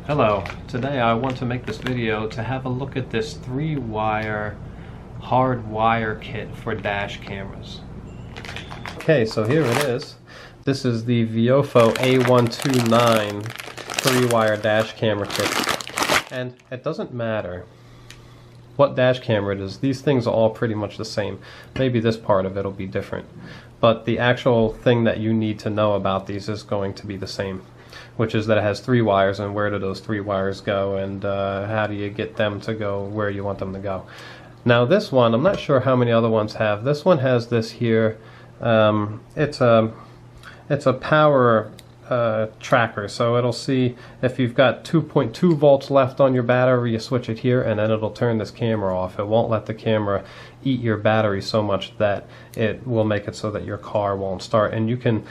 Hello, today I want to make this video to have a look at this 3-wire hard wire kit for dash cameras. Okay, so here it is. This is the VIOFO A129 3-wire dash camera kit. And it doesn't matter what dash camera it is, these things are all pretty much the same. Maybe this part of it will be different, but the actual thing that you need to know about these is going to be the same, which is that it has 3 wires, and where do those 3 wires go, and how do you get them to go where you want them to go. Now this one, I'm not sure how many other ones have. This one has this here. It's a power tracker, so it'll see if you've got 2.2 volts left on your battery, you switch it here and then it'll turn this camera off. It won't let the camera eat your battery so much that it will make it so that your car won't start. And you can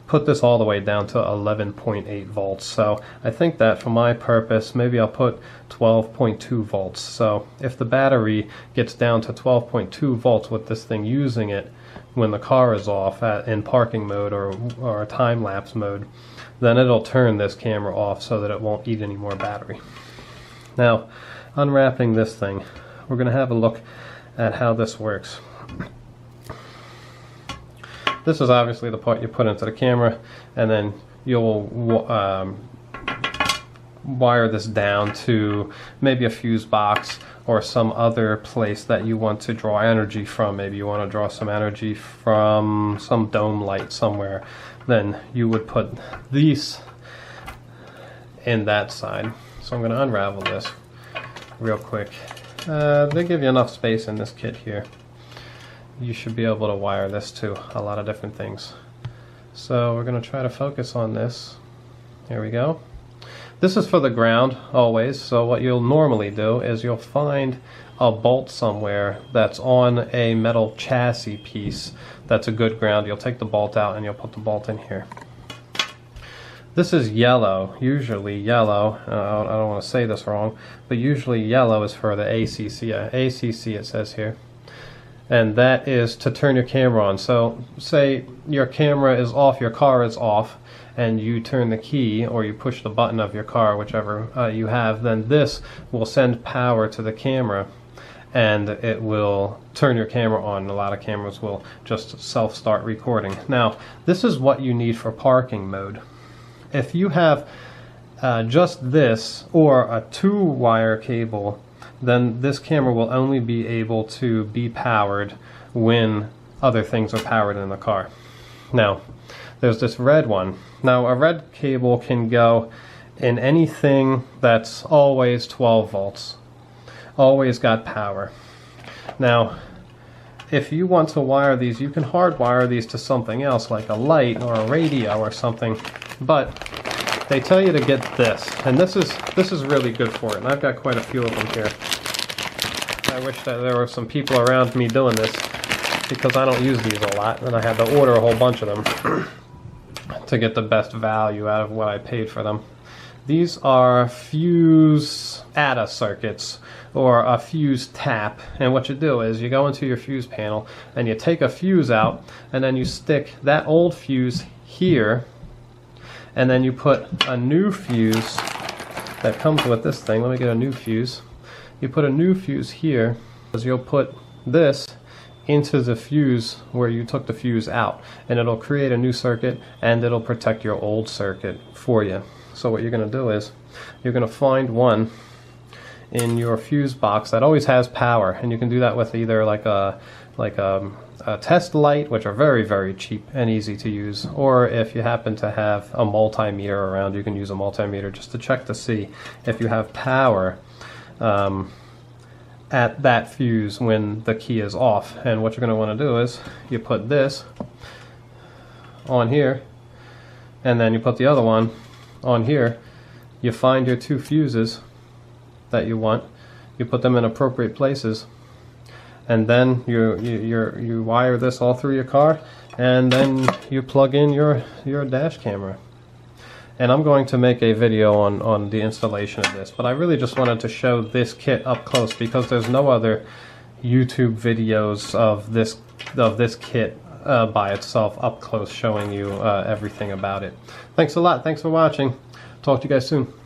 put this all the way down to 11.8 volts. So I think that for my purpose, maybe I'll put 12.2 volts. So if the battery gets down to 12.2 volts with this thing using it when the car is off in parking mode or time-lapse mode, then it'll turn this camera off so that it won't eat any more battery. Now, unwrapping this thing, we're going to have a look at how this works. This is obviously the part you put into the camera, and then you'll wire this down to maybe a fuse box or some other place that you want to draw energy from. Maybe you want to draw some energy from some dome light somewhere. Then you would put these in that side. So I'm going to unravel this real quick. They give you enough space in this kit here. You should be able to wire this to a lot of different things. So we're going to try to focus on this. Here we go. This is for the ground always, so what you'll normally do is you'll find a bolt somewhere that's on a metal chassis piece that's a good ground. You'll take the bolt out and you'll put the bolt in here. This is yellow, usually yellow. I don't want to say this wrong, but usually yellow is for the ACC. ACC it says here. And that is to turn your camera on. So say your camera is off, your car is off, and you turn the key or you push the button of your car, whichever you have, then this will send power to the camera and it will turn your camera on. A lot of cameras will just self-start recording. Now, this is what you need for parking mode. If you have just this or a 2-wire cable, then this camera will only be able to be powered when other things are powered in the car. Now, there's this red one. Now, a red cable can go in anything that's always 12 volts. Always got power. Now, if you want to wire these, you can hardwire these to something else, like a light or a radio or something, but they tell you to get this, and this is really good for it, and I've got quite a few of them here. I wish that there were some people around me doing this, because I don't use these a lot, and I had to order a whole bunch of them to get the best value out of what I paid for them. These are fuse ATA circuits, or a fuse tap, and what you do is you go into your fuse panel and you take a fuse out, and then you stick that old fuse here, and then you put a new fuse that comes with this thing. Let me get a new fuse. You put a new fuse here, because you'll put this into the fuse where you took the fuse out, and it'll create a new circuit and it'll protect your old circuit for you. So what you're going to do is you're going to find one in your fuse box that always has power, and you can do that with either like a test light, which are very, very cheap and easy to use, or if you happen to have a multimeter around, you can use a multimeter just to check to see if you have power at that fuse when the key is off. And what you're going to want to do is you put this on here, and then you put the other one on here. You find your 2 fuses that you want, you put them in appropriate places, and then you wire this all through your car, and then you plug in your dash camera. And I'm going to make a video on the installation of this, but I really just wanted to show this kit up close because there's no other YouTube videos of this kit by itself up close showing you everything about it. Thanks a lot. Thanks for watching. Talk to you guys soon.